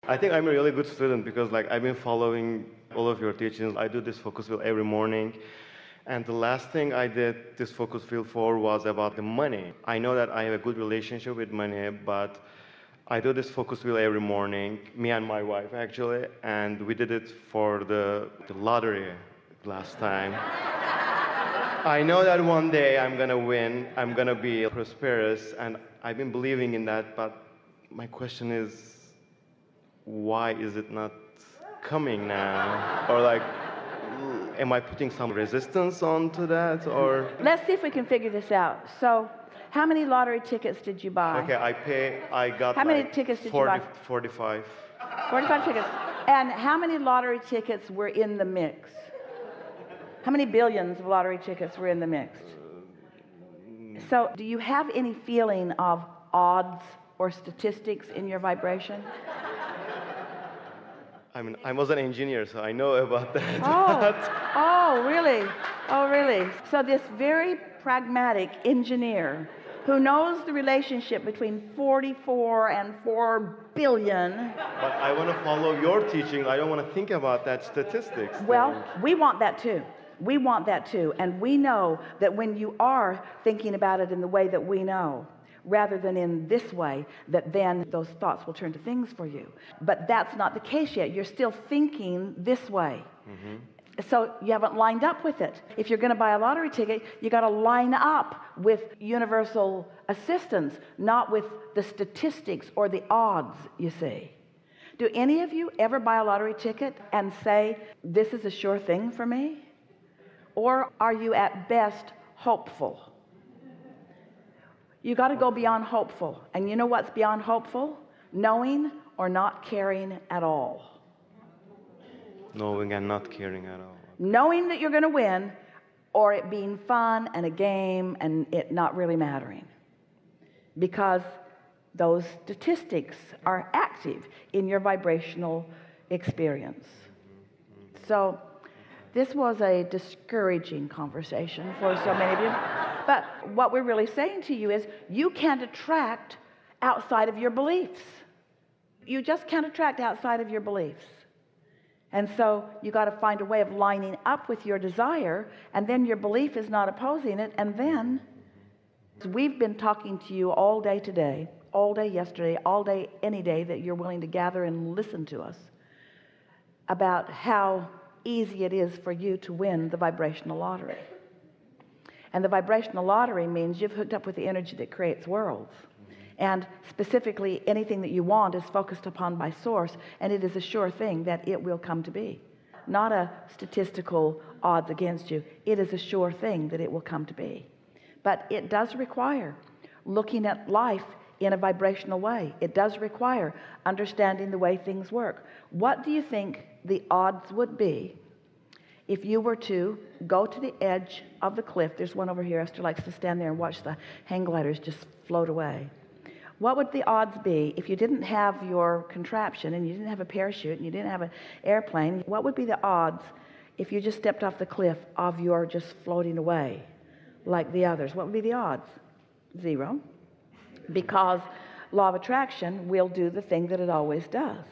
I think I'm a really good student because like I've been following all of your teachings. I do this focus wheel every morning. And the last thing I did this focus field for was about the money. I know that I have a good relationship with money, but I do this focus wheel every morning, me and my wife actually, and we did it for the lottery last time. I know that one day I'm gonna win, I'm gonna be prosperous, and I've been believing in that, but my question is, why is it not coming now? Or like, am I putting some resistance onto that, or? Let's see if we can figure this out. So, how many lottery tickets did you buy? Okay, I got How many like tickets did 40, you buy? 45. 45 tickets. And how many lottery tickets were in the mix? How many billions of lottery tickets were in the mix? So, do you have any feeling of odds or statistics in your vibration? I mean, I was an engineer, so I know about that. Oh, really? Oh, really? So this very pragmatic engineer who knows the relationship between 44 and 4 billion. But I want to follow your teaching. I don't want to think about that statistics. Well, we want that too. We want that too. And we know that when you are thinking about it in the way that we know, rather than in this way, that then those thoughts will turn to things for you. But that's not the case yet. You're still thinking this way. Mm-hmm. So you haven't lined up with it. If you're going to buy a lottery ticket, you got to line up with universal assistance, not with the statistics or the odds, you see. Do any of you ever buy a lottery ticket and say, this is a sure thing for me? Or are you at best hopeful? You got to go beyond hopeful. And you know what's beyond hopeful? Knowing or not caring at all. Knowing and not caring at all. Knowing that you're going to win, or it being fun and a game and it not really mattering. Because those statistics are active in your vibrational experience. So this was a discouraging conversation for so many of you. But what we're really saying to you is you can't attract outside of your beliefs. You just can't attract outside of your beliefs. And so you got to find a way of lining up with your desire, and then your belief is not opposing it. And then we've been talking to you all day today, all day yesterday, all day any day that you're willing to gather and listen to us about how easy it is for you to win the vibrational lottery. And the vibrational lottery means you've hooked up with the energy that creates worlds. And specifically, anything that you want is focused upon by source, and it is a sure thing that it will come to be. Not a statistical odds against you. It is a sure thing that it will come to be. But it does require looking at life in a vibrational way. It does require understanding the way things work. What do you think the odds would be if you were to go to the edge of the cliff? There's one over here. Esther likes to stand there and watch the hang gliders just float away. What would the odds be if you didn't have your contraption and you didn't have a parachute and you didn't have an airplane? What would be the odds if you just stepped off the cliff of your just floating away like the others? What would be the odds? 0. Because law of attraction will do the thing that it always does.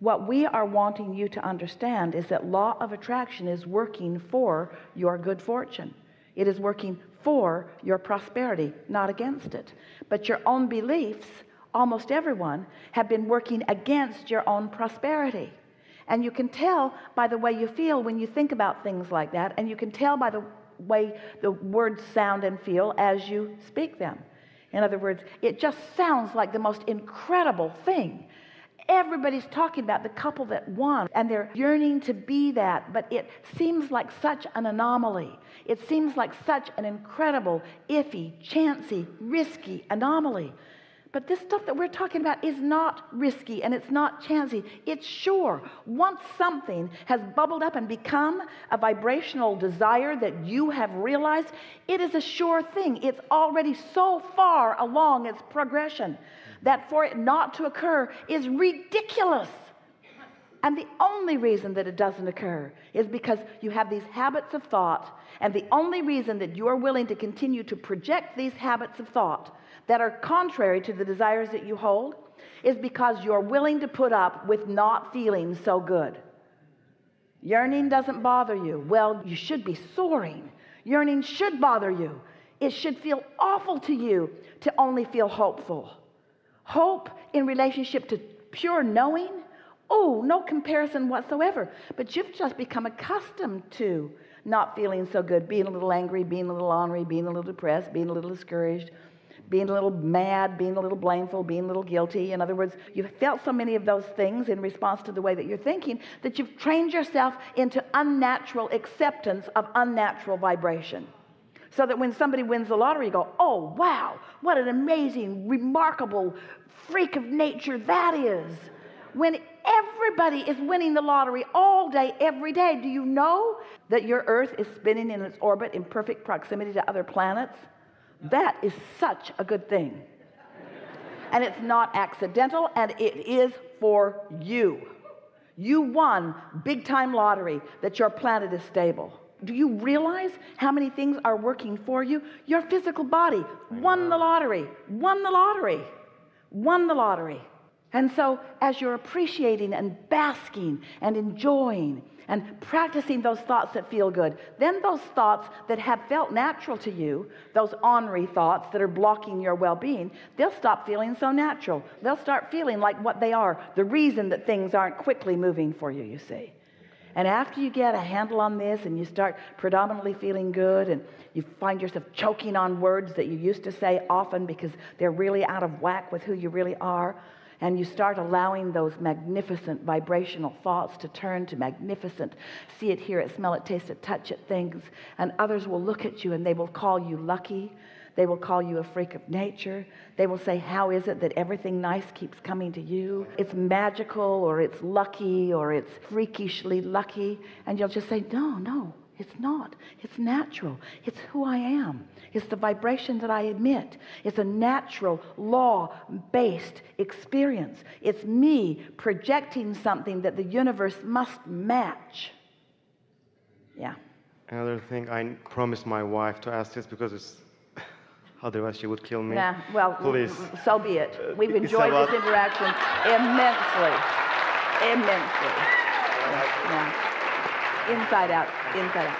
What we are wanting you to understand is that law of attraction is working for your good fortune. It is working for your prosperity, not against it. But your own beliefs, almost everyone, have been working against your own prosperity. And you can tell by the way you feel when you think about things like that, and you can tell by the way the words sound and feel as you speak them. In other words, it just sounds like the most incredible thing. Everybody's talking about the couple that won, and they're yearning to be that, but it seems like such an anomaly. It seems like such an incredible, iffy, chancy, risky anomaly. But this stuff that we're talking about is not risky, and it's not chancy. It's sure. Once something has bubbled up and become a vibrational desire that you have realized, it is a sure thing. It's already so far along its progression that for it not to occur is ridiculous. And the only reason that it doesn't occur is because you have these habits of thought, and the only reason that you're willing to continue to project these habits of thought that are contrary to the desires that you hold is because you're willing to put up with not feeling so good. Yearning doesn't bother you. Well, you should be soaring. Yearning should bother you. It should feel awful to you to only feel hopeful. Hope in relationship to pure knowing, oh, no comparison whatsoever. But you've just become accustomed to not feeling so good, being a little angry, being a little ornery, being a little depressed, being a little discouraged, being a little mad, being a little blameful, being a little guilty. In other words, you've felt so many of those things in response to the way that you're thinking that you've trained yourself into unnatural acceptance of unnatural vibration. So that when somebody wins the lottery, you go, oh, wow, what an amazing, remarkable freak of nature that is. When everybody is winning the lottery all day, every day, do you know that your Earth is spinning in its orbit in perfect proximity to other planets? That is such a good thing. And it's not accidental, and it is for you. You won big time lottery that your planet is stable. Do you realize how many things are working for you? Your physical body won the lottery, won the lottery, won the lottery. And so as you're appreciating and basking and enjoying and practicing those thoughts that feel good, then those thoughts that have felt natural to you, those ornery thoughts that are blocking your well-being, they'll stop feeling so natural. They'll start feeling like what they are, the reason that things aren't quickly moving for you, you see. And after you get a handle on this and you start predominantly feeling good and you find yourself choking on words that you used to say often because they're really out of whack with who you really are, and you start allowing those magnificent vibrational thoughts to turn to magnificent see it, hear it, smell it, taste it, touch it things, and others will look at you and they will call you lucky. They will call you a freak of nature. They will say, how is it that everything nice keeps coming to you? It's magical, or it's lucky, or it's freakishly lucky. And you'll just say, no, it's not. It's natural. It's who I am. It's the vibration that I emit. It's a natural, law-based experience. It's me projecting something that the universe must match. Yeah. Another thing, I promised my wife to ask this because it's otherwise she would kill me. Yeah, well, please. So be it. We've It's enjoyed about- this interaction immensely. Immensely. Yeah. Inside out, inside out.